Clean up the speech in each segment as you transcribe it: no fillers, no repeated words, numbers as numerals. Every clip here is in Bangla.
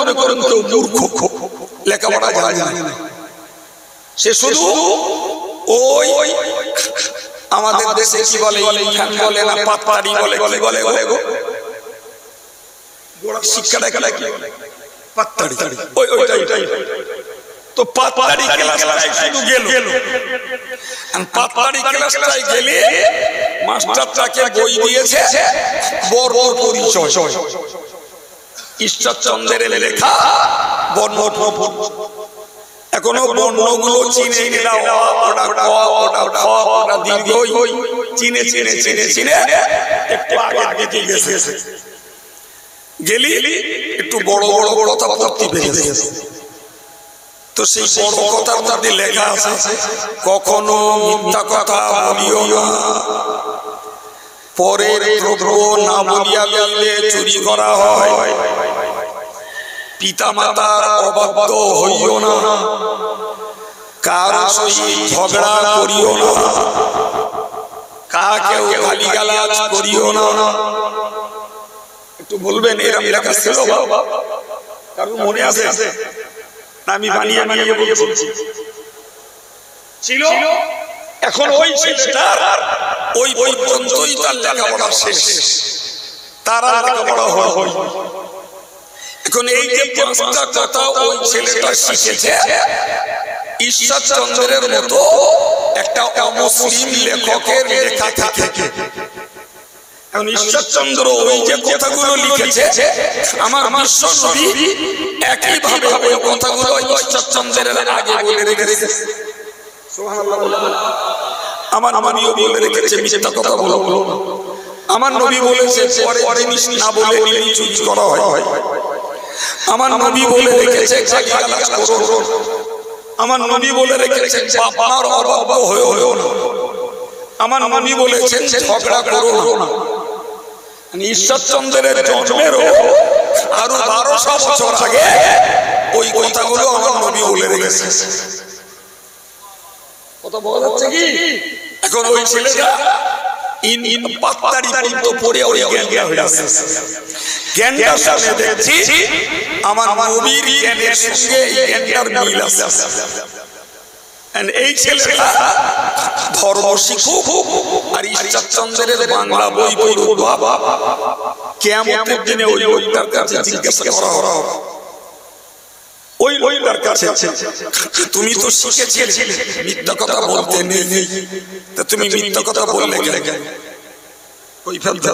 মনে করেন কেউ মূর্খ, লেখাপড়া জানে না, সে শুধু ওই আমাদের দেশে কি বলে, বলে না পাততাড়ি বলে, কি বলে গো শিক্ষাটা কি পাততাড়ি, ওইটাই তো পাততাড়ি ক্লাসটাই শুধু গেল। পাততাড়ি ক্লাসটাই গেলে মাস্টারটাকে বই দিয়েছে বড় পরিচয়, ঈশ্বরচন্দ্রের লেখা বর্ণ। এখনো বর্ণগুলো চিনে নিলাম, চিনে চিনে চিনে চিনে একটু আগে গেছে, গেলি একটু বড় বড় কথা পড়তে পেরেছে। তো সেই বড় কথার মধ্যে লেখা আছে, কখনো মিথ্যা কথা বলিও না, পরের দ্রব্য না বলিয়া লইলে চুরি করা হয়, পিতা মাতার অবাধ্য হইও না, কারো সহিত ঝগড়া করিও না, কাকেও গালিগালাজ করিও না। একটু বলবেন এরকম লেখা ছিল বাবা? কারণ মনে আছে? আমি বানিয়ে বানিয়ে বলছি ছিল। এখন ওই ছেলেটার ওই পর্যন্তই তার লেখাপড়া শেষ, তারা লেখাপড়া হয়। এখন এই যে পাঁচটা কথা ওই ছেলেটা শিখেছে ঈশ্বরচন্দ্রের মতো একটা অমুসলিম লেখকের লেখা থেকে। এখন ঈশ্বরচন্দ্র ওই যে কথাগুলো লিখেছে, আমার বিশ্ব নবী একই ভাবে ওই কথাগুলো ঈশ্বরচন্দ্রের আগে বলে রেখেছে। সুবহানাল্লাহ বলে আমার নবীও বলে রেখেছে মিথ্যা কথা বলো না। আমার নবী বলেছে পরে জিনিস না বলে নিলে চুরি করা হয়। আমার নবী বলে রেখেছে গালিগালাজ করো না। আমার নবী বলে রেখেছেন বাবার অবাধ্য হয়েও না। আমার নবী বলেছেন ঝগড়া করো না। ঈশ্বরচন্দ্রের জন্মেরও আরো 1200 বছর আগে ওই কথাগুলো আমার নবী বলে রেখেছে। কথা বলা যাচ্ছে কি? এখন ওই ছেলেটা পাততাড়ি পর্যন্ত পড়ে ওই জ্ঞান হয়ে আছে। জ্ঞানটার সামনে দেখছি আমার নবীর জ্ঞানের সঙ্গে এই জ্ঞানটার মিল আছে। এই ছেলেটা ধর্ম শিখুক আর ঈশ্বরচন্দ্রের বাংলা বই পড়ুক, কিয়ামতের দিনে ওই লোকটার কাছে জিজ্ঞাসা করা হবে, ওই লোকটার কাছে তুমি তো শিখেছিলে মিথ্যা কথা বলতে নেই, তা তুমি মিথ্যা কথা বললে কেন? ওই ফেলতে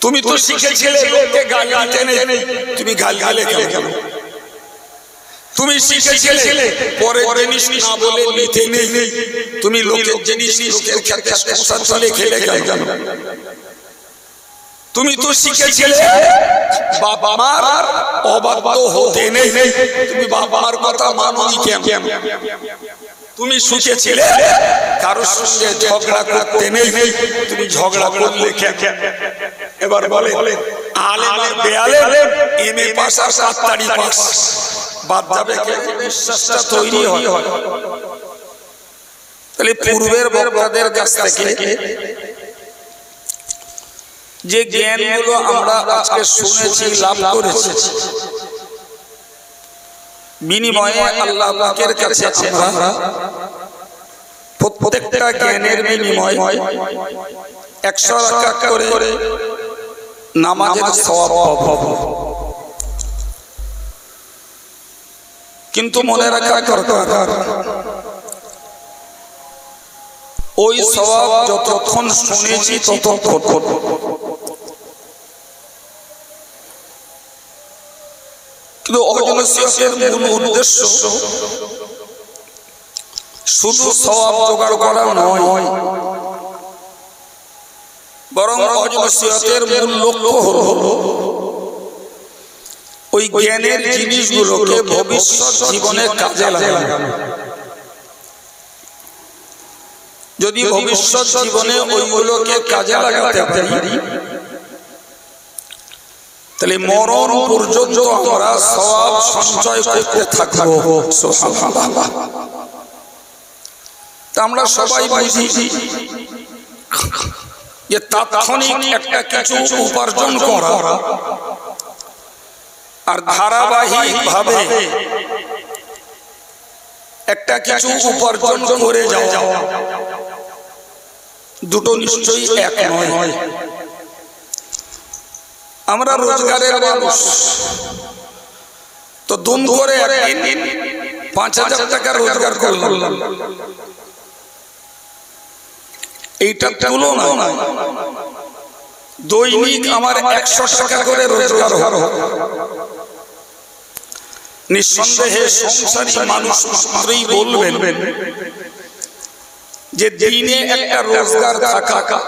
তুমি তো শিখেছিলে লোককে গালি দিতে নেই, তুমি গালি কেন? তুমি শিখেছিলে পরে জিনিস না বলে নিতে নেই, তুমি লোকের জিনিস লোকের খেতে সংসার চলে খেলে কেন? তুমি তো শিখেছিলে বাবা মার অবাধ্য হতে নেই, তুমি বাবা মার কথা মানোনি কেন? তুমি শিখেছিলে কারোর সঙ্গে ঝগড়া করতে নেই, তুমি ঝগড়া করলে কেন? এবার বলে আলেম আর বেআলেম, এমএ পাস আর সাততারি পাস, বাদ যাবে কে? বিশ্বাসটা তৈরি হয়। তাহলে পূর্বের বক্তাদের কাছ থেকে যে জ্ঞানগুলো আমরা আজকে শুনেছি, লাভ করেছি, বিনিময়ে আল্লাহ পাকের কাছে আমরা প্রত্যেকটা জ্ঞানের বিনিময়ে 100 রাকাত করে নামাজের সওয়াব পাবো। কিন্তু মনে রাখা দরকার, ওই সওয়াব যতক্ষণ শুনেছি ততক্ষণ, কিন্তু অজনসিয়তের মূল উদ্দেশ্য শুধু সওয়াব জোগাড় করা নয়, বরং অজনসিয়তের মূল লক্ষ্য হলো ওই জ্ঞানের জিনিসগুলোকে ভবিষ্যৎ জীবনে কাজে লাগানো। যদি ভবিষ্যৎ জীবনে ওইগুলোকে কাজে লাগাতে পারি, তাহলে মরণ পর্যন্ত আমরা সওয়াব সঞ্চয় করতে থাকবো। সুবহানাল্লাহ। তা আমরা সবাই বুঝি যে তাৎক্ষণিক একটা কিছু উপার্জন করা আর ধারাবাহিক ভাবে একটা কিছু উপার্জন করে যাওয়া, দুটো নিশ্চয়ই এক নয়। আমরা রোজগারের মানুষ, তো দুম করে একদিন 5,000 টাকা রোজগার করলাম, এইটা তুলনা নয়। দৈনিক আমার 100 টাকা করে রোজগার হবে, নিঃসন্দেহে সংসারী মানুষ মাত্রই বলবেন যে দিনে একটা রোজগার থাকা,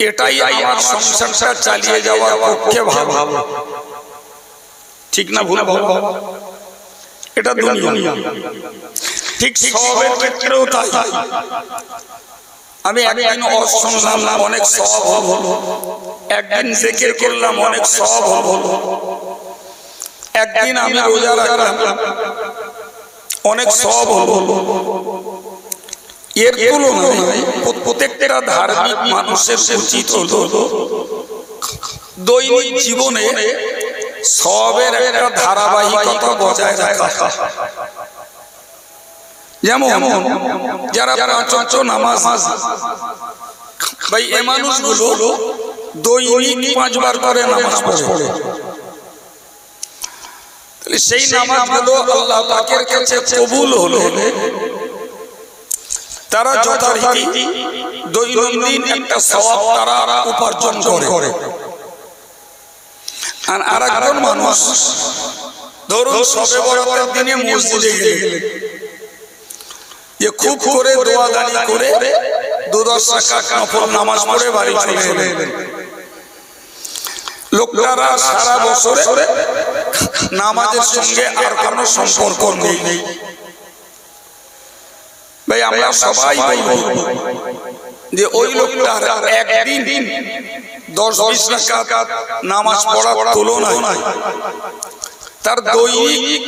এটাই আমার সংসারটা চালিয়ে যাওয়ার পক্ষে ভালো। ঠিক না ভুল? এটা দুনিয়া। ঠিক সবের ক্ষেত্রেও তাই। আমি একদিন ওয়াজ শুনলাম, অনেক সওয়াব হলো। একদিন জিকির করলাম, অনেক সওয়াব হলো। একদিন আমি রোজা রাখলাম, অনেক সওয়াব হলো। এর তুলনায় প্রত্যেকটা ধার্মিক মানুষের উচিত হলো দৈনিক জীবনে সওয়াবের একটা ধারাবাহিকতা বজায় রাখা। যেমন যারা 5 ওয়াক্ত নামাজ, ভাই এই মানুষগুলো দৈনিক 5 বার করে নামাজ পড়ে, তাহলে সেই নামাজগুলো আল্লাহ পাকের কাছে কবুল হলে তারা যথারীতি দৈনন্দিন একটা সওয়াব তারা উপার্জন করে। আর আরেকজন মানুষ ধরুন শবে বরাতের দিনে মসজিদে গেলেন, যে খুব করে দোয়া দানি করে 2-10 রাকাত নফল নামাজ পড়ে বাড়ি চলে এলেন। লোকটারা সারা বছরে নামাজের সঙ্গে আর কোনো সম্পর্ক নেই। ভাই আমরা সবাই বলবো যে ওই লোকটার একদিন 10-20 রাকাত নামাজ পড়ার তুলনায় তার দৈনিক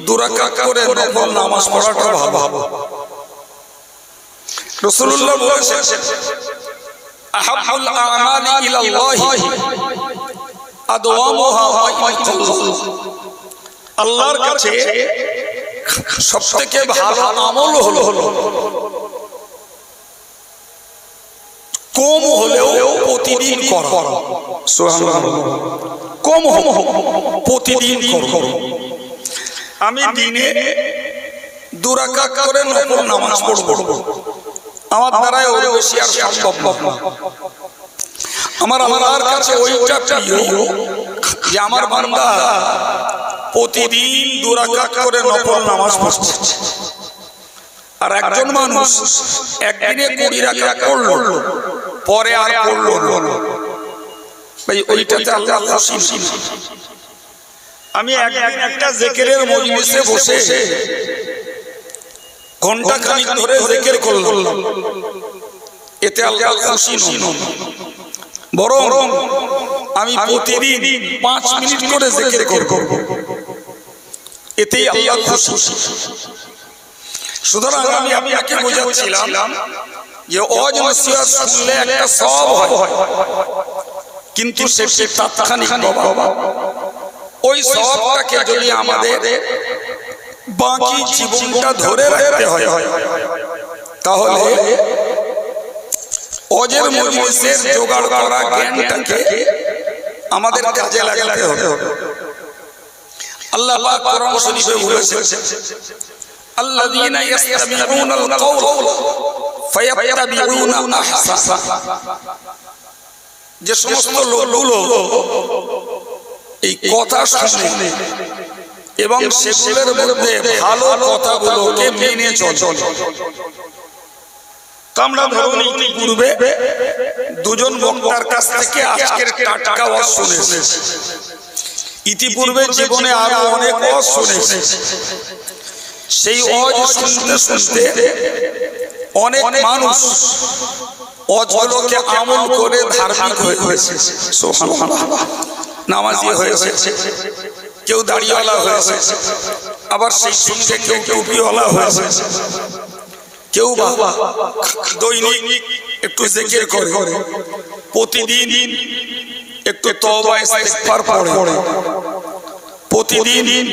2 রাকাত করে নফল নামাজ পড়াটা ভালো। রাসূলুল্লাহ বলেছেন, আহাব্বুল আমালি ইলাল্লাহি আদওয়ামুহা ওয়া ইতাল্লাহ। আল্লাহর কাছে সবথেকে ভালো আমল হলো কম হলেও প্রতিদিন করা। সুবহানাল্লাহ। কম প্রতিদিন করো। আমি দিনে 2 রাকাত করে নফল নামাজ পড়ব, আমার দ্বারা ওর বেশি আর সম্ভব না। আমার আল্লাহর কাছে ওইটা প্রিয় যে আমার বান্দা প্রতিদিন 2 রাকাত করে নফল নামাজ পড়ছে। আর একজন মানুষ একদিনে 20 রাকাত পড়লো, পরে আর পড়লো না, ভাই ওইটাতে আল্লাহ খুশি না। আমি একদিন একটা জিকিরের মজলিসে বসে ঘন্টা খানিক ধরে জিকির করলাম, এতে আল্লাহ খুশি নন। বরং আমি প্রতিদিন 5 মিনিট করে জিকির করব, এতেই আল্লাহ খুশি। সুতরাং আমি আপনাকে বোঝাচ্ছিলাম যে ওয়াজ নসিহত শুনলে একটা সওয়াব হয়, কিন্তু সেটা তাৎক্ষণিক বাবা। ওই সওয়াবটাকে যদি আমাদের বাকি জীবনটা ধরে রাখতে হয়, তাহলে ওয়াজের মজলিসের জোগাড় করা জ্ঞানটাকে আমাদের কাজে লাগাতে হবে। আল্লাহ পাক কোরআন শরীফে বলেছেন, আল্লাযীনা ইসতামিউনাল কাওলা ফায়াত্তাবিউনা আহসানা। যে সমস্ত লোকগুলো এই কথা শুনে এবং সেগুলোর মধ্যে ভালো কথাগুলোকে মেনে চলে। আমরা ধরুন ইতিপূর্বে 2 জন বক্তার কাছ থেকে আজকের টাটকা ওয়াজ শুনেছি, ইতিপূর্বে জীবনে আরো অনেক ওয়াজ শুনেছি। সেই ওয়াজ শুনতে শুনতে অনেক মানুষ ওয়াজগুলোকে আমল করে ধার্মিক হয়েছে। সুবহানাল্লাহ। নামাজি হয়েছে, কেউ দাড়িওয়ালা হয়েছে, আবার সেই সঙ্গে কেউ টুপিওয়ালা হয়েছে, কেউ বা দৈনিক একটু জিকির করে, প্রতিদিন একটু তওবা ইস্তিগফার পড়ে, প্রতিদিন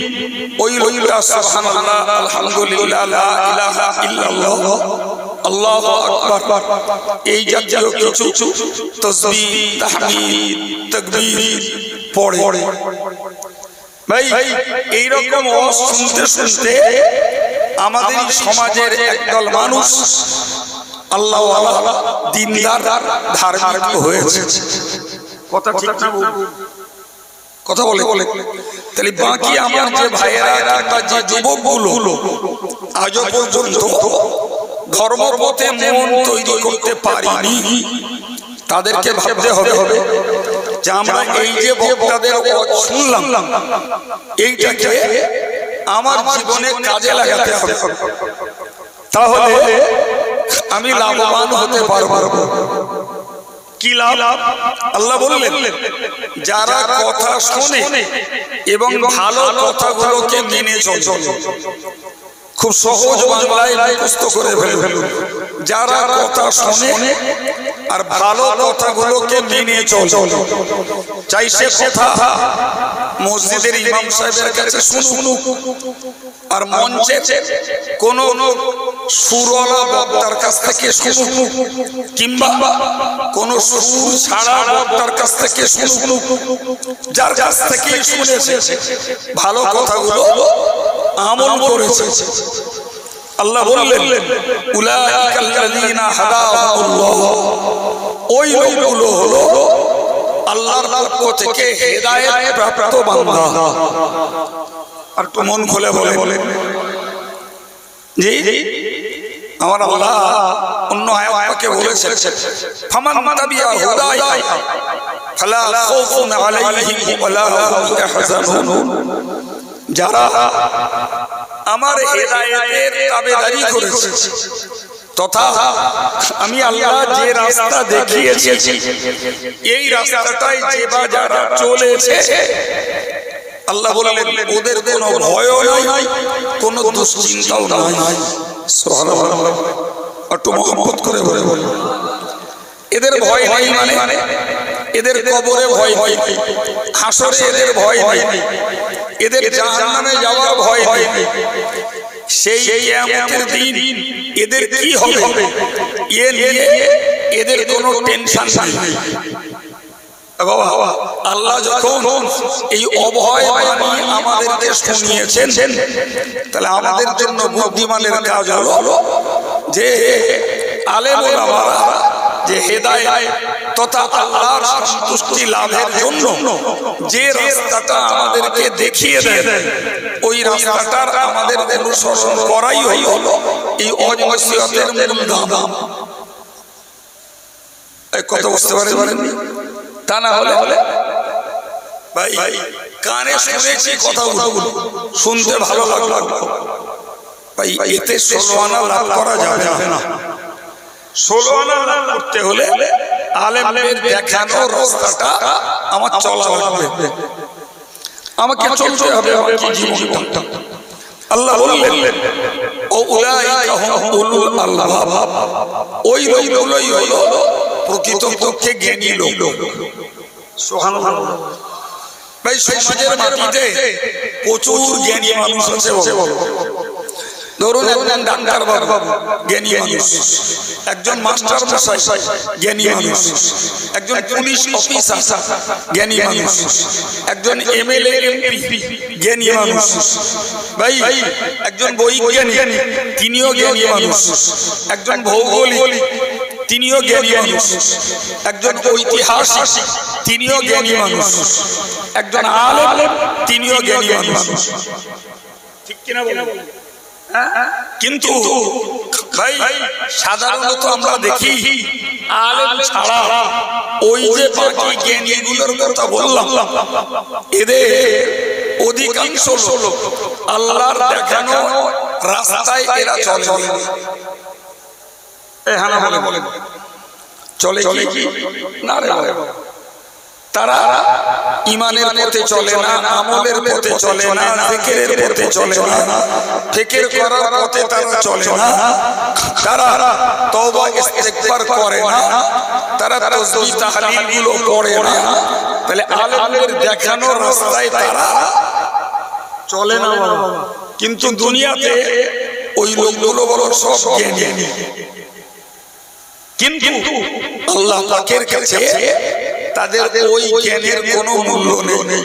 ওই লোকটা সুবহানাল্লাহ আলহামদুলিল্লাহ লা ইলাহা ইল্লাল্লাহ আল্লাহু আকবার এই জাতীয় কিছু তাসবিহ তাহমিদ তাকবীর পড়ে। ভাই এই রকম শুনতে শুনতে আমাদের সমাজের একদল মানুষ আল্লাহওয়ালা দ্বীনদার ধার্মিক হয়েছে। কথা ঠিক না? কথা বলে তাহলে বাকি আমার যে ভাইয়েরা কিংবা যে যুবকগুলো আজও পর্যন্ত ধর্মপথে মন তৈরি করতে পারিনি, তাদেরকে ভাবতে হবে যে আমরা এই যে বক্তাদের শুনলাম এইটাকে আমার জীবনে কাজে লাগাতে হবে, তাহলে আমি লাভবান হতে পারবো। কি লাভ? আল্লাহ বললেন যারা কথা শোনে এবং ভালো কথাগুলোকে মেনে চলে, খুব সহজ বাংলায় মুখস্থ করে ফেলুন, যারা কথা শোনে আর ভালো কথাগুলোকে মেনে চলে, চাই সে কথা মসজিদের ইমাম সাহেবের কাছে শুনুক আর মঞ্চে কোন সুরওয়ালা বক্তার কাছ থেকে শুনুক কিংবা কোন সুর ছাড়া বক্তার কাছ থেকে শুনুক, যার কাছ থেকে শুনেছে ভালো কথাগুলো আমল করেছে। আল্লাহ বললেন উলাইকাল্লাযীনা হাদাহুমুল্লাহ, ওই লোকগুলো হলো আল্লাহর পক্ষ থেকে হেদায়েত প্রাপ্ত বান্দা। আর তো মন খুলে বলে জি আমার আল্লাহ অন্য আয়াতে বলেছেন ফামান তাবিয়া হুদায়া ফালা খাউফুন আলাইহিম ওয়ালা হুম ইয়াহজানুন, যারা আমার হেদায়েতের তাবেদারি করেছে তথা আমি আল্লাহ যে রাস্তা দেখিয়েছি এই রাস্তাটাই যে বা যারা চলেছে, আল্লাহ বললেন ওদের কোনো ভয়ও নাই, কোনো দুশ্চিন্তাও নাই। সুবহানাল্লাহ, একটু মহব্বত করে বলে এদের ভয় নেই মানে এদের কবরে ভয় নেই, হাসরে এদের ভয় নেই, এদের জাহান্নামে যাওয়ার ভয় নেই, সেই কিয়ামতের দিন এদের কি হবে এ নিয়ে এদের কোনো টেনশন নেই। বাবা আল্লাহ যখন এই অভয় বাণী আমাদেরকে শুনিয়েছেন, তাহলে আমাদের জন্য বুদ্ধিমানের কাজ হলো যে আলেম ওলামারা যে হেদায়েত তথা আল্লাহর সন্তুষ্টি লাভের জন্য যে রাস্তাটা আমাদেরকে দেখিয়ে দেন, ওই রাস্তাটার আমাদের অনুসরণ করাই হলো এই ওয়াজিবতের মূল দাম। এই কথা বুঝতে পারেন? তা না হলে ভাই কানে শুনেছি কথাগুলো, শুনতে ভালো লাগলো ভাই, এতে 16 আনা লাভ করা যাবে না। 16 আনা লাভ করতে হলে আলেমের দেখানো রাস্তাটা আমার চলা লাগবে, আমাকে চলতে হবে আমার জীবনটা। আল্লাহ বললেন ও উলাইকা হুম উলুল আলবাব, ওই লোকগুলোই হলো প্রকৃতপক্ষে জ্ঞানী লোক। সুবহানাল্লাহ। ভাই সমাজের মাটিতে প্রচুর জ্ঞানী মানুষ আছে, ধরুন একজন ডাক্তার বাবু জ্ঞানী মানুষ, একজন মাস্টার মশাই জ্ঞানী মানুষ, একজন পুলিশ অফিসার জ্ঞানী মানুষ, একজন এমএলএ এমপি জ্ঞানী মানুষ, ভাই একজন বৈজ্ঞানিক তিনিও জ্ঞানী মানুষ, একজন ভৌগোলিক তিনিও জ্ঞানী মানুষ, একজন ঐতিহাসিক তিনিও জ্ঞানী মানুষ, একজন আলেম তিনিও জ্ঞানী মানুষ। ঠিক কিনা বলেন? কিন্তু ভাই সাধারণত আমরা দেখি আলেম ছাড়া ওই যে বাকি জ্ঞানীগুলোর কথা বললাম, এদের অধিকাংশ লোক আল্লাহর দেখানো রাস্তায় এরা চলে চলে কি না রে, তারা ইমানের পথে চলে না, আমলের পথে চলে না, জিকিরের পথে চলে না, ফিকির করার পথে তারা চলে না, তারা তওবা ইস্তিগফার করে না, তারা তাসবিহ তাহলিল গুলো পড়ে না। তাহলে আলেমদের দেখানো রাস্তায় তারা চলে না বাবা। কিন্তু দুনিয়াতে ওই লোকগুলো বড় সব জ্ঞানী, কিন্তু আল্লাহ পাকের কাছে তাদের ওই জ্ঞানের কোনো মূল্য নেই।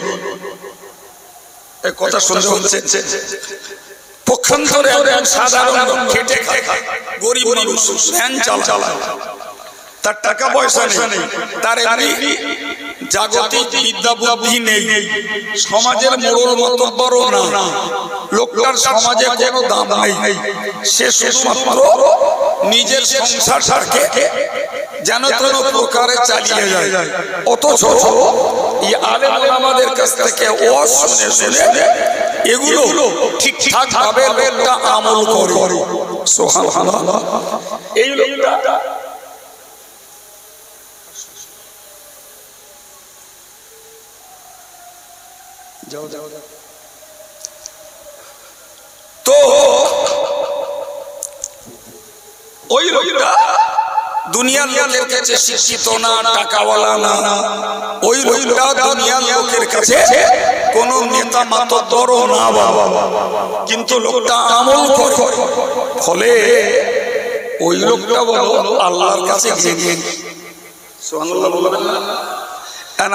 কথা শুনতে হচ্ছে, পক্ষান্তরে সাধারণ খেটে খায় গরিব মানুষ ভ্যান চালায়, তার টাকা পয়সা নেই, তার এমনি জাগতিক বিদ্যা বুদ্ধি নেই, সমাজের মোড়ল মতব্বরও না, লোকটার সমাজে কোনো দাম নেই, সে শুধুমাত্র নিজের সংসারটাকে যেন তেন প্রকারে চালিয়ে যায়। অথচ এই আলেম ওলামাদের কাছ থেকে ওয়াজ শুনে শুনে এগুলো ঠিকঠাক ভাবে লোকটা আমল করে। সুবহানাল্লাহ। এই লোকটা তো ওই লোকটা দুনিয়ার লোকের কাছে শিক্ষিত না, টাকাওয়ালা না, ওই লোকটা দুনিয়ার লোকের কাছে কোন নেতা মাতব্বরও না বাবা, কিন্তু লোকটা আমল করে, ফলে ওই লোকটা বলো আল্লাহর কাছে গিয়ে সুবহানাল্লাহ বলবেন না।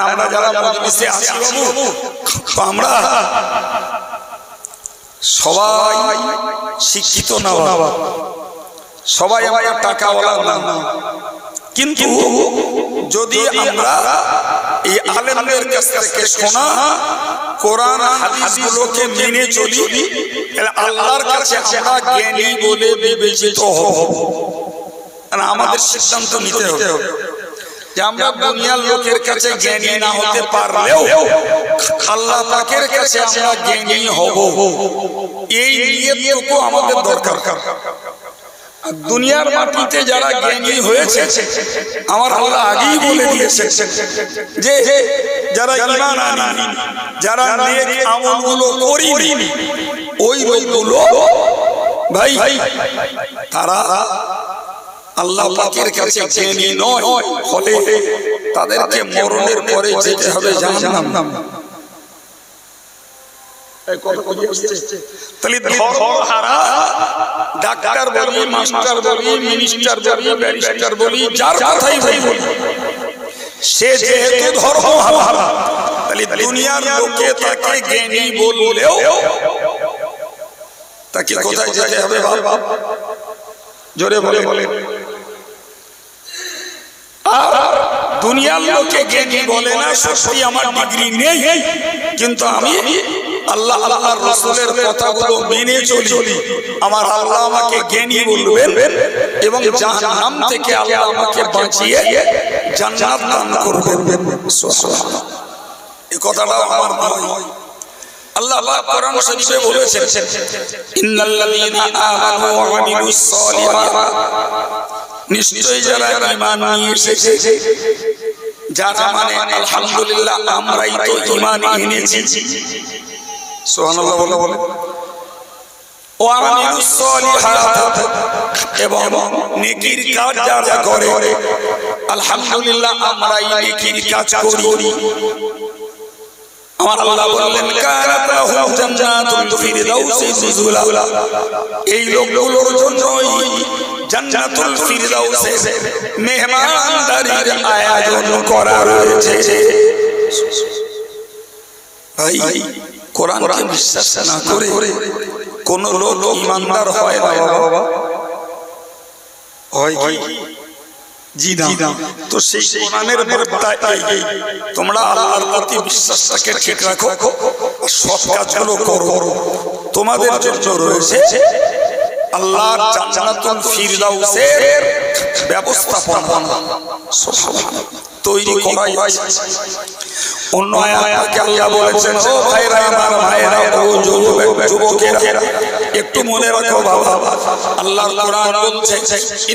আমরা যারা মজলিসে আছি বাবু, আমরা সবাই শিক্ষিত না বাবা, সবাই আমরা টাকাওয়ালা না, কিন্তু যদি আমরা এই আলেমদের কাছ থেকে শোনা কোরআন হাদিসগুলোকে মেনে চলি, তাহলে আল্লাহর কাছে আমরা জ্ঞানী বলে বিবেচিত হব। আমাদের সিদ্ধান্ত নিতে হবে যে আমরা দুনিয়ার লোকের কাছে জ্ঞানী না হতে পারলেও আল্লাহ পাকের কাছে আমরা জ্ঞানী হব, এই নিয়তটুকু আমাদের দরকার। দুনিয়ার মাটিতে যারা জ্ঞানী হয়েছে আমার আল্লাহ আগেই বলে দিয়েছে যে যারা ঈমান আনি, যারা নেক আমলগুলো করিনি, ওই লোকগুলো ভাই তারা আল্লাহ পাকের কাছে জ্ঞানী নয়, ফলে তাদেরকে মরণের পরে যেতে হবে জাহান্নাম। তাহলে ধর্মহারা ডাক্তার বলি, মাস্টার বলি, মিনিস্টার বলি, ব্যারিস্টার বলি, যার কথাই বলি, সে যেহেতু ধর্মহারা, তাহলে দুনিয়ার লোকে তাকে জ্ঞানী বললেও তাকে কোথায় যেতে হবে বাবা? জোরে বলে। আর দুনিয়ার লোকে জ্ঞানী বলে না, সত্যি আমার ডিগ্রি নেই, কিন্তু আমি আল্লাহ আল্লাহর রাসূলের কথাগুলো মেনে চলি, আমার আল্লাহ আমাকে জ্ঞানী বলবেন এবং জাহান্নাম থেকে আল্লাহ আমাকে বাঁচিয়ে জান্নাত দান করবেন। সুবহানাল্লাহ। এই কথাটা আমার নয়, আল্লাহ কোরআন শরীফে বলেছেন ইন্নাল্লাযীনা আমানু ওয়া আমিলুস সালিহাত, নিশ্চয়ই যারা ঈমান নিয়ে এসেছে, যারা মানে আলহামদুলিল্লাহ আমরাই তো ঈমান এনেছি, সুবহানাল্লাহ বলে, ওয়া আমিলুস সালিহাত, এবং নেকির কাজ যারা করে, আলহামদুলিল্লাহ আমরাই নেকির কাজ করি। আমার আল্লাহ বললেন কানাত লাহুম জান্নাতুল ফিরদাউসি নুজুলা, এই লোকগুলোর জন্যই জান্নাতুল ফিরদাউসে মেহমানদারির আয়োজন করা রয়েছে। ভাই কোরআনকে বিশ্বাস না করে কোন লোক ঈমানদার হয় না বাবা, হয় কি? জি না। তো সেই কোরআনের বার্তা এই, তোমরা আল্লাহর প্রতি বিশ্বাসটাকে ঠিক রাখো, সৎ কাজগুলো করো, তোমাদের জন্য রয়েছে আল্লাহর জান্নাতুল ফিরদাউসের ব্যবস্থাপনা তৈরি করাই আছে। অন্য আয়াতে আল্লাহ বলেছেন, ও ভাইরা আমার, ভাইরা ও যুবকেরা, একটু মনে রাখো বাবা, আল্লাহর কোরআন বলছে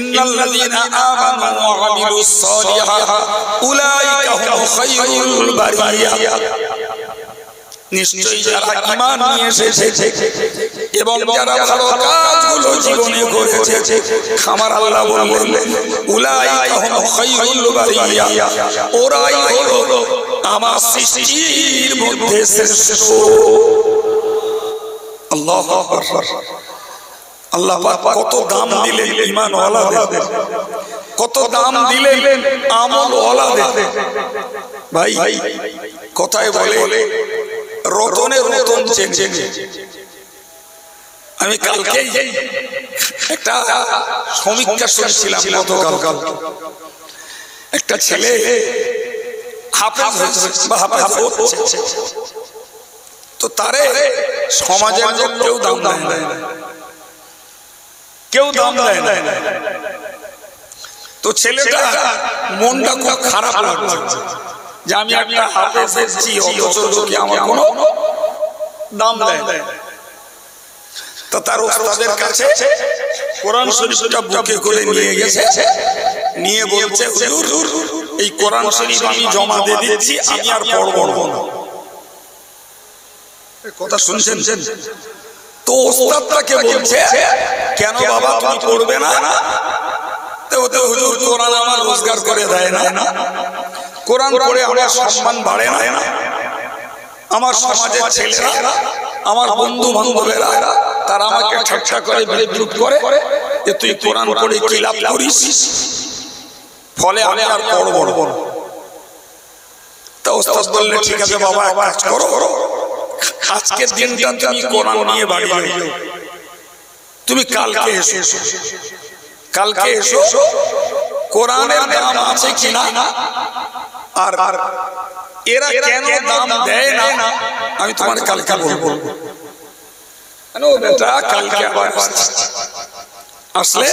ইন্নাল্লাযীনা আমানু ওয়া আমিলুস সালিহাত উলাইকা হুম খায়রুল বারিয়া, নিশ্চয়ই যারা ঈমান নিয়ে এসেছে এবং যারা ভালো কাজগুলো জীবনে করেছে, আমার আল্লাহ বললেন উলাইকা হুম খায়রুল বারিয়া, ওরাই হলো আমার সৃষ্টির মধ্যে শ্রেষ্ঠ। আল্লাহু আকবার। আল্লাহ পাক কত দাম দিলেন ঈমান ওয়ালাদের, কত দাম দিলেন আমল ওয়ালাদের। ভাই কথায় বলে রতনের রতন চেনে। আমি কালকে একটা সমীক্ষা শুনছিলাম, গতকাল একটা ছেলে হাফেজ বা হাফেজ হচ্ছে, তো তারে সমাজের লোক কেউ দাম দেয় না, কেউ দাম দেয় না। তো ছেলেটা মনটা খুব খারাপ লাগছে যে আমি একটা হাফেজ হচ্ছি, অথচ লোকে আমার কোনো দাম দেয় না। তো তার ওস্তাদের কাছে কোরআন শরীফটা বুকে করে নিয়ে গেছে, নিয়ে বলছে হুজুর এই কোরআন শরীফ আমি জমা দিয়ে দিচ্ছি, আমি আর পড়বো না। কথা শুনছেন? তো ওস্তাদ তাকে বলছে কেন বাবা তুমি পড়বে না? তো হুজুর কোরআন আমার রোজগার করে দেয় না, কোরআন পড়ে আমার সম্মান বাড়ে না, আমার সমাজের ছেলেরা আমার বন্ধু বান্ধবেরা তারা আমাকে ঠাট্টা করে বিদ্রুপ করে যে তুই কোরআন পড়ে কি লাভ করিস, ফলে আমি আর পড়বো না। তা ওস্তাদ বললে ঠিক আছে বাবা এক কাজ করো, আজকের দিনটা তুমি কোরআন নিয়ে বাড়ি যাও, তুমি কালকে এসো, কালকে এসো, কোরআনের দাম আছে কিনা আর এরা কেন দাম দেয় না আমি তোমার কালকে বলবো। বেটা কালকে আবার আসলে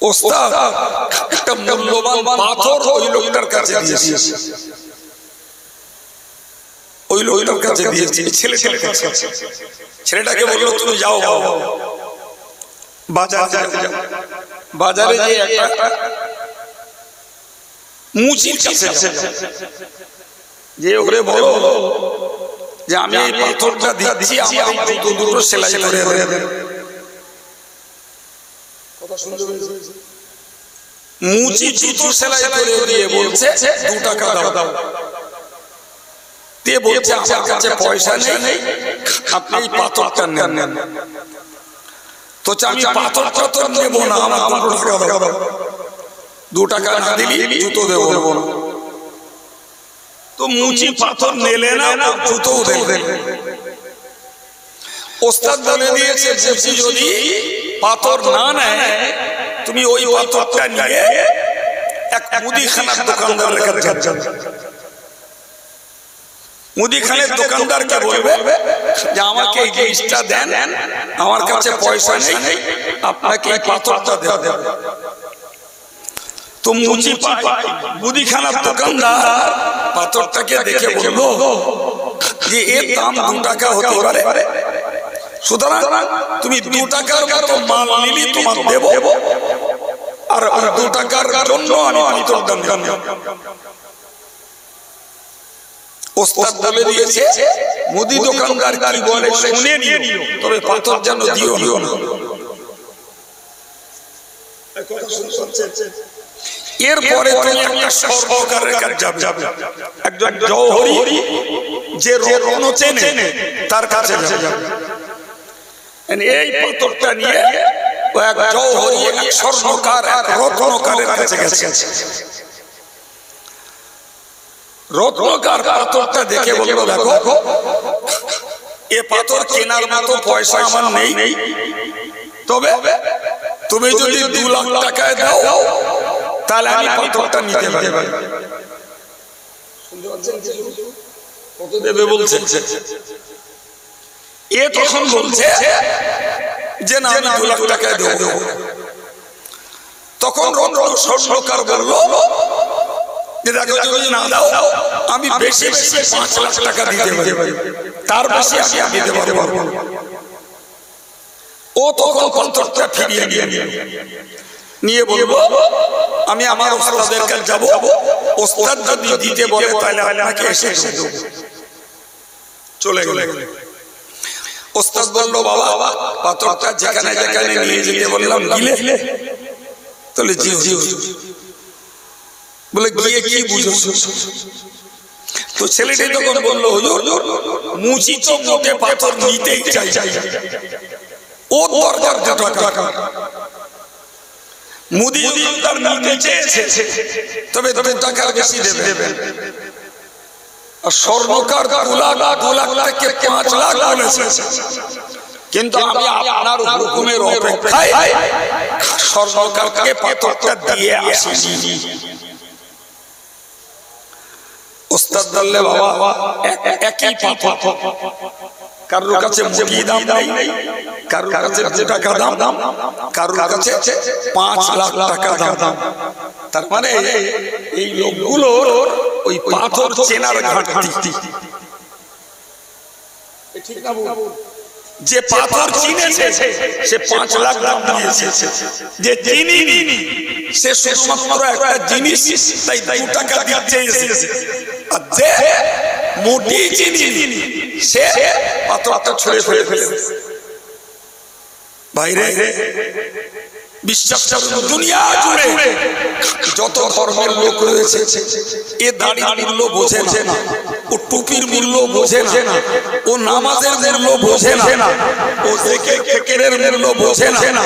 ওস্তাদ একটা মূল্যবান পাথর ওই লোকটার কাছে দিয়েছে, ওই লোকটার কাছে দিয়েছে, ছেলেটার কাছে। ছেলেটাকে বললো তুমি যাও বাজারে যে একটা মুচির কাছে যে ওরে বলো যে আমি এই পাথরটা দিচ্ছি, আমার এই দুটো সেলাই করে দেবে। মুচি জুতো সেলাই করে দিয়ে বলছে 2 টাকা দাও, দিয়ে বলছে আমার কাছে পয়সা নেই, আপনি এই পাথরটা নেন। তো আমি পাথরটা তো নেবো না, আমার 2 টাকা দাও, 2 টাকা না দিলি জুতো দেবো না। তো মুচি পাথর নিলে না, জুতোও দেবে। ওস্তাদ বলে দিয়েছে মুচি যদি পাথর না নেয় তুমি ওই পাথরটা নিয়ে এক মুদিখানার দোকানদারের কাছে যাবে, মুদিখানার দোকানদারকে বলবে যে আমাকে এই জিনিসটা দেন, আমার কাছে পয়সা নেই, আপনাকে এই পাথরটা দেব। তো মুদিখানার দোকানদার পাথরটাকে দেখে বললো যে এর দাম 2 টাকা হতে পারে, সুতরাং তুমি 2 টাকার মতো মাল নিলি তোমার দেব, আর 2 টাকার জন্য আমি পাথর দাম জানি। ওস্তাদ বলে দিয়েছে মুদি দোকানদার কি বলে শুনে নিও, তবে পাথর যেন দিও না। এরপরে তুমি একটা সর্বকারের কাছে যাবে, একজন জওহরি যে রত্ন চেনে তার কাছে যাবে। এই পাথরটা নিয়ে এক জওহরি, এক স্বর্ণকার, এক রত্নকারের কাছে গেছে। রত্নকার পাথরটা দেখে বলল দেখো এ পাথর কেনার মতো পয়সা আমার নেই, তবে তুমি যদি 2 লাখ টাকায় দাও তাহলে আমি পাথরটা নিতে পারি। কত দেবে বলছে? এ তখন বলছে যে না আমি 2 লাখ টাকায় দেব। তখন স্বর্ণকার বলল যে দেখো যদি না দাও আমি বেশি 5 লাখ টাকা দিতে পারি, তার বেশি আমি দিতে পারবো। ও তখন পাথরটা ফিরিয়ে নিয়ে বলবো আমি আমার ওস্তাদের কাছে যাব, ওস্তাদ যদি দিতে বলে তাহলে আপনাকে এসে দেব। চলে গেল। ওস্তাদ বলল বাবা পাথরটা যেখানে যেখানে নিয়ে যেতে বললাম গিলে, তাহলে জি বলে গিয়ে কি বুঝো? তো ছেলেটি তখন বললো হুজুর মুচি তো মোটে পাথর নিতেই চাই, ও দরকার টাকা। মুদি দোকানদার নিতে চেয়েছে, তবে টাকা বেশি দেবে। আর স্বর্ণকার 2 লাখ থেকে 5 লাখ বলেছে, কিন্তু আমি আপনার হুকুমের অপেক্ষায় স্বর্ণকারকে পাথরটা দিয়ে আসিনি। ওস্তাদ বললে বাবা একই পাথর, কারোর কাছে মুঠি দাম নাই, কারোর কাছে 2 টাকা দাম, কারোর কাছে 5 লাখ টাকা দাম। তার মানে এই লোকগুলোর ওই পাথর চেনার ঘাটতি। ঠিক না? যে পাথর চিনেছে সে 5 লাখ দাম দিয়েছে, যে চিনিনি সে শুধুমাত্র একটা জিনিস তাই 2 টাকা দিয়েছে। আর যে মোটি চিনি সে পাথরটা ছুঁড়ে ফেলে। বাইরে বিশ্বাস করুন, দুনিয়া জুড়ে যত ধর্মের লোক রয়েছে, এ দাড়ির মূল্য বোঝে না, ও টুপির মূল্য বোঝে না, ও নামাজের মূল্য বোঝে না, ও জিকিরের মূল্য বোঝে না,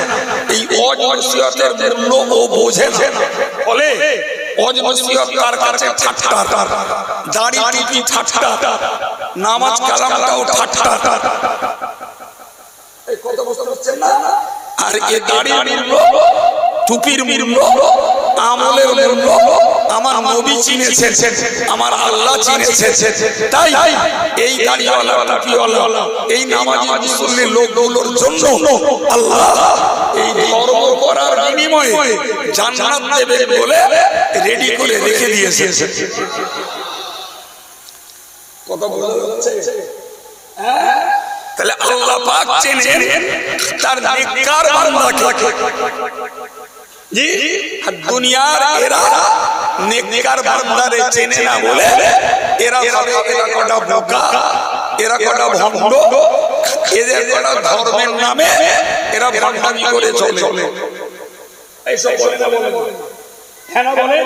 এই ওয়াজ নসিহতের মূল্য ও বোঝে না। বলে ওয়াজ নসিহত তার কাছে ঠাট্টা, দাড়ি টুপি ঠাট্টা, নামাজ কালামটাও ঠাট্টা। এই কথা বুঝতে পারছেন না? আর এ দাড়ির মূল্য, টুপির মূল্য, আমলের মূল্য আমার নবী চিনেছেন, আমার আল্লাহ চিনেছেন। তাই এই দাড়িওয়ালা, টুপিওয়ালা, এই নামাজি মুসল্লি লোকগুলোর জন্য আল্লাহ এই ধর্ম করার বিনিময়ে জান্নাত দেবেন বলে রেডি করে রেখে দিয়েছে। কথা বোঝা যাচ্ছে? তাহলে আল্লাহ পাক চেনেন তার নেককার বান্দাকে। জি, দুনিয়ার এরা নেককার বান্দারে চেনে না বলে এরা ভাবে এরা কটা বোকা, এরা কটা ভণ্ড, এদের কটা ধর্মের নামে এরা ভণ্ডামি করে চলে। এইসব বলে না, বলে হ্যাঁ না বলে।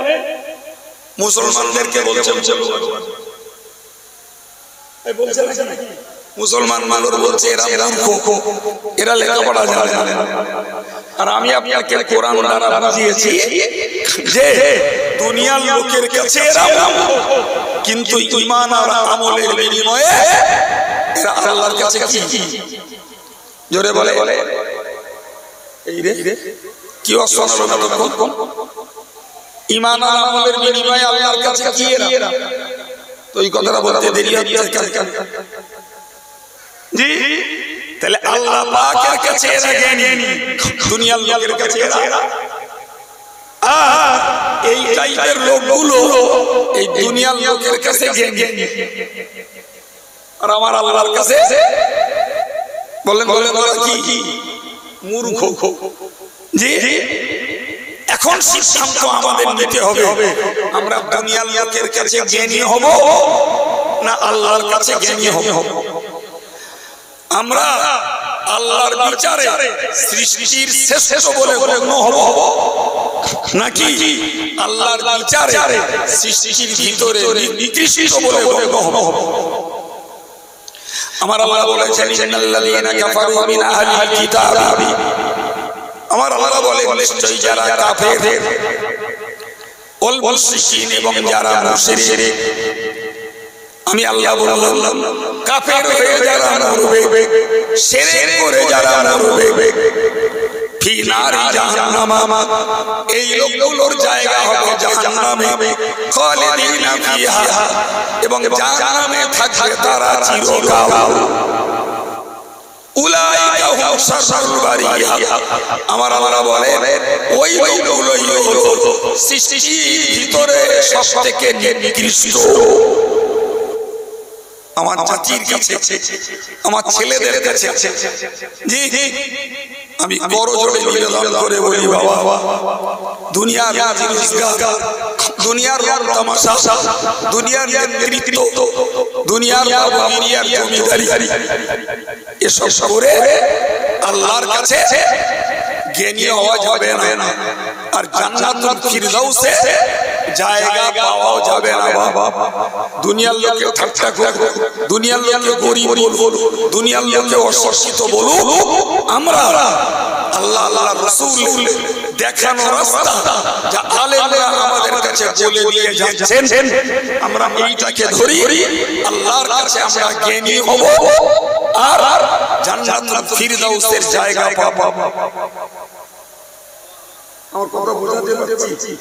মুসলমানদেরকে বলছেন নাকি? মুসলমান মানুষ বলছে এরা মূর্খ, এরা লেখাপড়া জানে না। আর আমি আপনাকে কোরআন দ্বারা বুঝিয়েছি যে দুনিয়ার লোকের কাছে এরা মূর্খ, কিন্তু ঈমান আর আমলের বিনিময়ে এরা আল্লাহর কাছে কি? জোরে বলে এই রে কি অসম্ভব। ঈমান আর আমলের বিনিময়ে আল্লাহর কাছে কি এরা? তো এই কথাটা বলতে দেরি হচ্ছে। জি, তাহলে আল্লাহ পাকের কাছে এরা জ্ঞানী, দুনিয়ার লোকের কাছে এরা। এই টাইপের লোকগুলো এই দুনিয়ার লোকের কাছে জ্ঞানী, আর আমার আল্লাহর কাছে বলেন ওরা কি? মূর্খ। জি, এখন সিদ্ধান্ত আমাদের নিতে হবে, আমরা দুনিয়ার লোকের কাছে জ্ঞানী হব না আল্লাহর কাছে জ্ঞানী হব। আমরা আল্লাহর বিচারে সৃষ্টির শ্রেষ্ঠ বলে গণ্য হব নাকি আল্লাহর বিচারে সৃষ্টির ভিতরে নিকৃষ্ট বলে গণ্য হব? আমার আল্লাহ বলেছেন ইন্নাল্লাযীনা কাফারু মিন আহলিল কিতাবি, আমার আল্লাহ বলেন নিশ্চয়ই যারা কাফের, ওয়াল মুশরিকিন এবং যারা মুশরিক, আমি আল্লাহ বললাম কাফের হয়ে যারা মরবে, শিরক করে যারা মরবে, ফি নারি জাহান্নাম, এই লোকগুলোর জায়গা হবে জাহান্নামে, খালিদিনা ফিহা, এবং জাহান্নামে থাকবে তারা চিরকাল। উলাইকা হুম শাররুল বারিয়া, আমার আল্লাহ বলেন ওই লোকগুলোই হলো সৃষ্টির ভিতরে সবথেকে নিকৃষ্ট। আমার জাতির কাছে, আমার ছেলেদের কাছে, জি আমি বড় জোরে নিবেদন করে বলি বাবা, দুনিয়ার রোজগার, দুনিয়ার তামাশা, দুনিয়ার নেতৃত্ব, দুনিয়ার বাবুগিরিয়ার জমিদারি, এসব করে আল্লাহর কাছে জ্ঞানী হওয়া যাবে না। আর জান্নাতুল ফিরদাউসে জায়গা পাওয়াও যাবে না বাবা। দুনিয়ার লোকে ঠাট্টা করবে, দুনিয়ার লোকে গরিব বলবো, দুনিয়ার লোকে অশিক্ষিত বলবো, আমরা আল্লাহ আল্লাহ রাসূল দেখানো রাস্তা যা আলেমরা আমাদের কাছে বলে দিয়ে যাচ্ছেন, আমরা এইটাকে ধরি, আল্লাহর কাছে আমরা জ্ঞানী হব আর জান্নাতুল ফিরদাউসের জায়গা পাবো। আমার কথা বোঝাতে পারছি?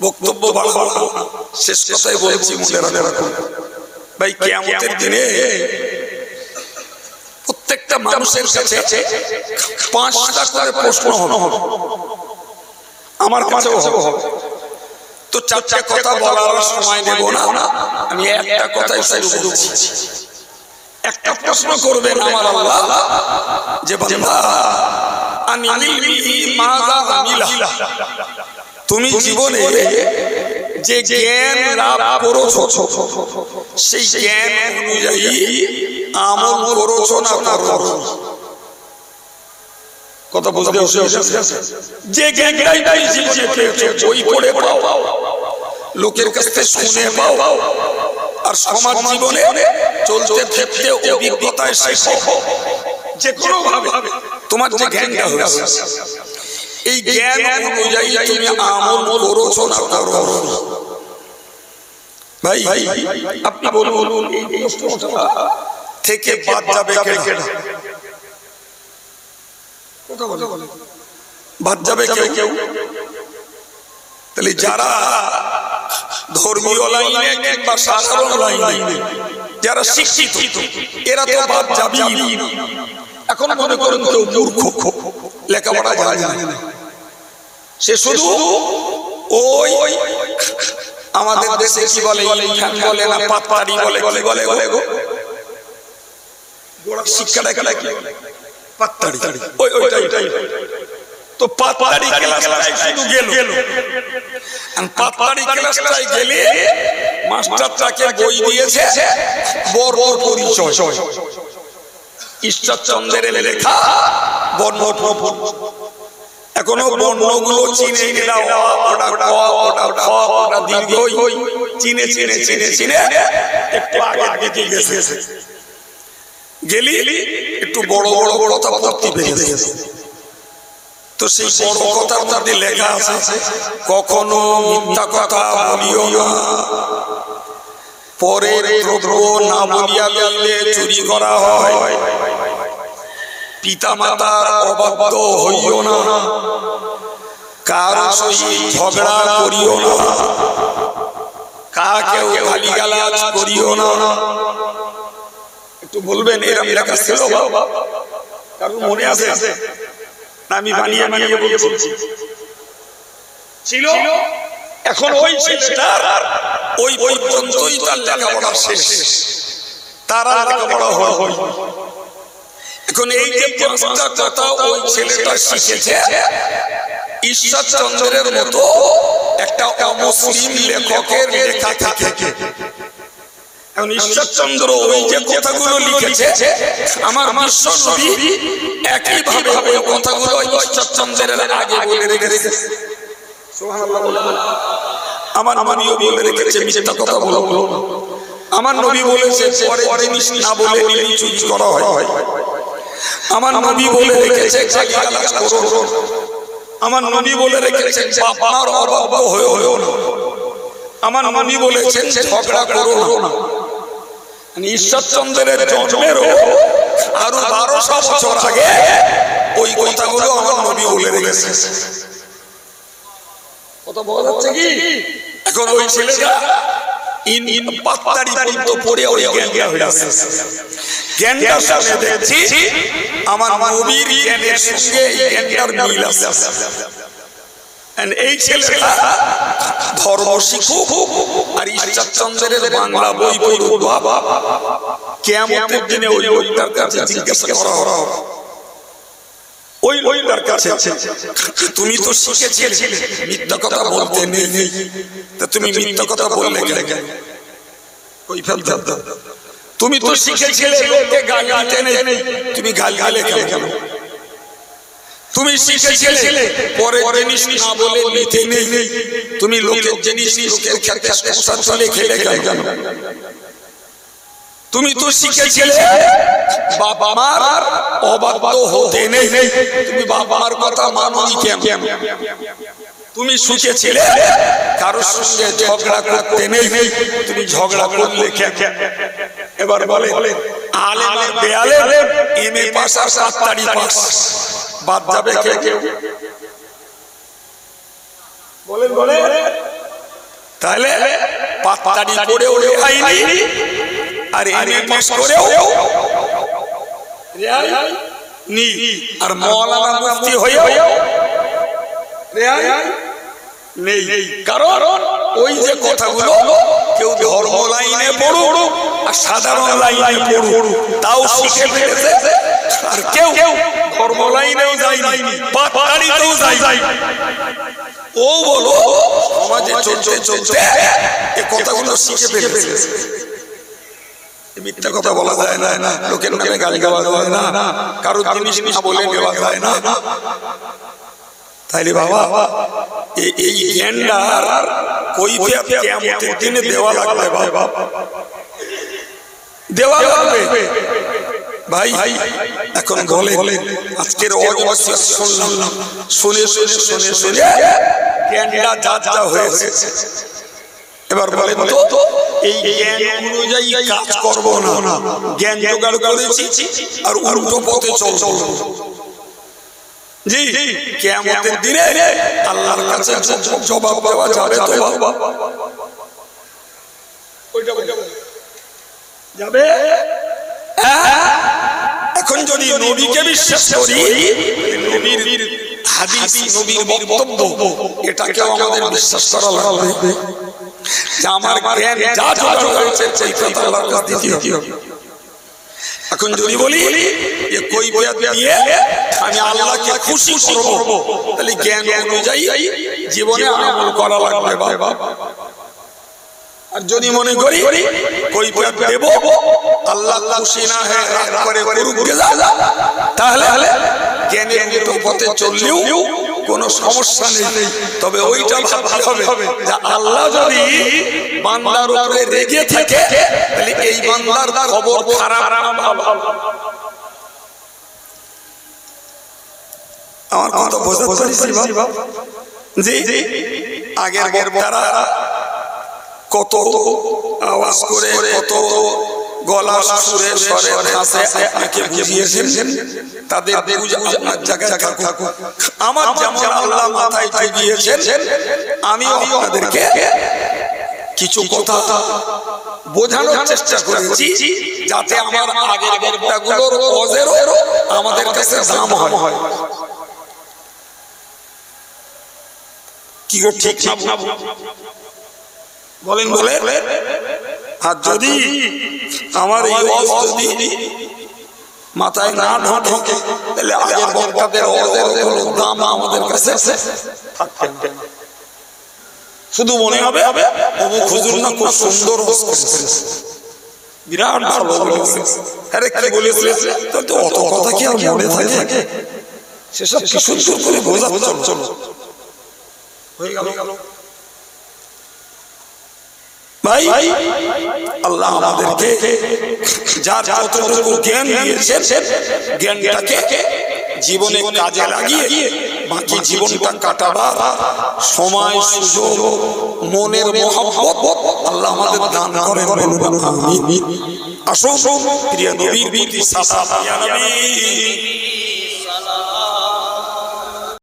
বক্তব্য বাড়াবো না, শেষ কথাই বলছি, মনে রাখুন ভাই, কিয়ামতের দিনে প্রত্যেকটা মানুষের কাছে 5টা করে প্রশ্ন হবে, আমার কাছেও হবে। তো 4টে কথা বলার সময় নেব না, আমি একটা কথাই শুরু করছি। একটা প্রশ্ন করবেন আমার আল্লাহ যে বান্দা তুমি জীবনে যে জ্ঞান লাভ করেছো সেই জ্ঞান অনুযায়ী আমল করেছো না করো? কথা বুঝতে হচ্ছে? যে জ্ঞানটাই তুমি জীবনে পেয়েছো, বই পড়ে পাও, লোকের কাছ থেকে শুনে পাও, আর সমাজ জীবনে চলতে ফিরতে অভিজ্ঞতায় শেখো, যে কোনো ভাবে তোমার যে জ্ঞানটা হয়েছে এই জ্ঞান অনুযায়ী তুমি আমল করেছো না করো? ভাই আপনি বলুন, এই প্রশ্নটা থেকে বাদ যাবে কেডা? বাদ যাবে কেউ? তাহলে যারা ধর্মীয় লাইনে কিংবা সাধারণ লাইনে যারা শিক্ষিত, এরা তো বাদ যাবেই। এখন মনে করেন কেউ মূর্খ, লেখাপড়া জানে না, সে শুধু ওই আমাদের দেশে কি বলে, ইনফ্যান বলে না পাততাড়ি বলে, কি বলে গো, শিক্ষাটা কি পাততাড়ি, ওইটাই। তো পাততাড়ি ক্লাসটাই শুধু গেল, আর পাততাড়ি ক্লাসটাই গেলে মাস্টারটাকে বই দিয়েছে বড় পরিচয়, ঈশ্বরচন্দ্রের লেখা বর্ণ। এখনো বর্ণগুলো চিনে নিলাম, চিনে একটু আগে গেছে, গেলি একটু বড় কথা পড়তে পেরেছে। তো সেই বড় কথার মধ্যে লেখা আছে, কখনো মিথ্যা কথা বলিও না, পরের দ্রব্য না বলিয়া লইলে চুরি করা হয়, পিতা মাতার অবাধ্য হইও না, কারো সহিত ঝগড়া করিও না, কাকেও গালিগালাজ করিও না। একটু বলবেন এরকম লেখা ছিল বাবা? কারণ মনে আছে? আমি বানিয়ে বলছি ছিল। এখন ওই ছেলেটার ওই পর্যন্তই তার লেখাপড়া শেষ, তারা লেখাপড়া হয়। এখন এই যে 5টা কথা ওই ছেলেটা শিখেছে, ঈশ্বরচন্দ্রের মতো একটা অমুসলিম লেখকের লেখা থেকে। এখন ঈশ্বরচন্দ্র ওই যে কথাগুলো লিখেছে, আমার বিশ্বনবী একই ভাবে ওই কথাগুলো ঈশ্বরচন্দ্রের আগে বলে রেখেছে। সুবহানাল্লাহ বলে আমার নবীও বলে রেখেছে মিথ্যা কথা বলো। আমার নবী বলেছে পরে জিনিস না বলে নিয়ে চুরি করা হয়। আমার নবী বলে রেখেছে গালিগালাজ করো। আমার নবী বলে রেখেছেন বাবার অবাধ্য হয়েও না। আমার নবী বলেছেন ঝগড়া করো না। ঈশ্বরচন্দ্রের জন্মেরও আরো 1200 বছর আগে ওই কথাগুলো আমার নবী বলে রেখেছে। কথা বলা যাচ্ছে কি? এখন ওই ছেলেটা পাততাড়ি পর্যন্ত পড়ে ওই জ্ঞান হয়ে আছে। জ্ঞানটার সামনে দেখছি আমার নবীর জ্ঞানের সঙ্গে এই জ্ঞানটার মিল আছে। এই ছেলেটা ধর্ম শিক্ষক আর ঈশ্বরচন্দ্রের বাংলা বই পড়ুক, কিয়ামতের দিনে ওই লোকটার কাছে জিজ্ঞাসা করা হবে, ওই লোকটার কাছে তুমি তো শিখেছিলে মিথ্যা কথা বলতে নেই, তা তুমি মিথ্যা কথা বললে কেন? ওই ফেলতে তুমি তো শিখেছিলে লোককে গালি দিতে নেই, তুমি গালি গালে কেন? তুমি শিখেছিলে পরের জিনিস না বলে নিতে নেই, তুমি লোকের জিনিস লোকের খেতে সংসার চলে খেলে কেন? তুমি তো শিখেছিলে বাবা মার অবাধ্য হতে নেই, তুমি বাবা মার কথা মানোনি কেন? তুমি শিখেছিলে কারোর সঙ্গে ঝগড়া করতে নেই, তুমি ঝগড়া করলে কেন? এবার বলে আলেম আর বেআলেম, এমএ পাস আর সাতটারি পাস, বাদ যাবে কেউ? বলেন বলে তাহলে পাত্তারি পড়েও রেহাই নেই, আর এমএ পাস করেও রেহাই নেই, আর মাওলানা মুফতি হয়েও রেহাই নেই। কারণ ওই যে কথাগুলো, কেউ ধর্ম লাইনে পড়ুক আর সাধারণ লাইনে পড়ুক, তাও শিখে ফেলেছে, আর কেউ ধর্ম লাইনেও যায়নি, পাত্তারিতেও যায়নি। ও বলো সমাজে চলতে চলতে এই কথাগুলো শিখে ফেলেছে। মিথ্যা কথা বলা যায় না, লোকের নামে গালি গাওয়া যায় না, কারোর জিনিস না বলে নেওয়া যায় না। তাইলে বাবা এই জ্ঞানটার কৈফিয়ত কিয়ামতের দিনে দেওয়া লাগবে, বাবা দেওয়া লাগবে। ভাই এখন বলে আজকের ওয়াজ শুনলাম, শুনে জ্ঞানটা যা হয়েছে, এবার বলেন তো এই জ্ঞান অনুযায়ী কাজ করব না, জ্ঞান জোগাড় করেছি আর উল্টো পথে চলবো, জি কিয়ামতের দিনে আল্লাহর কাছে জবাব দেওয়া যাবে তো বাবা? যাবে? এখন যদি নবীকে বিশ্বাস করি, নবীর হাদিস, নবীর বক্তব্য, এটাকেও আমাদের বিশ্বাস করা লাগবে যে আমার জ্ঞান যা জোগাড় হয়েছে সেইটা আল্লাহর কাছে দিতে হবে। এখন যদি বলি যে কৈফিয়ত দিয়ে আমি আল্লাহকে খুশি করব, তাহলে জ্ঞান অনুযায়ী জীবনে আমল করা লাগবে বাবা। আর যদি মনে করি কৈফিয়ত দেব আল্লাহ খুশি না হয় রাগ করে করুক যা, তাহলে জ্ঞানের পথে চললেও কোনো সমস্যা নেই। তবে ওইটা ভাবতে হবে যে আল্লাহ যদি বান্দার উপরে রেগে থাকে, তাহলে এই বান্দার খবর খারাপ না ভাবা। আমার কথা বুঝতে পারছি বাবা? জি আগের বক্তারা কত আওয়াজ করে, কত গলা সুরে স্বরে ভাষে আপনাকে বুঝিয়েছেন, তাদের বুঝে আপনার জায়গায় থাকুক। আমার যেমন আল্লাহ মাথায় জুগিয়েছেন, আমি আপনাদেরকে কিছু কথা বোঝানোর চেষ্টা করেছি, যাতে আমার আগের বক্তাগুলোর ওয়াজেরও আমাদের কাছে দাম হয়। কি ঠিক না বলেন? বলে আর যদি আমার এই ওয়াজ যদি মাথায় না ঢোকে, তাহলে আগের বক্তাদের ওয়াজের কোনো দাম আমাদের কাছে থাকবে না। শুধু মনে হবে অমুক হুজুর না খুব সুন্দর ওয়াজ করেছে, বিরাট ভালো বলেছে, আরে কি বলেছে, তো অত কথা কি আর মনে থাকে? সেসব কি সুন্দর করে বোঝা চলো হয়ে গেল। ভাই আল্লাহ আমাদেরকে যার যতটুকু জ্ঞান দিয়েছেন, জ্ঞানটাকে জীবনে কাজে লাগিয়ে বাকি জীবনটা কাটাবার সময়, সুযোগ, মনের মহব্বত আল্লাহ আমাদের দান করেন, বলুন আমিন। আসুন প্রিয় নবীর প্রতি সালাম, ইয়া নবী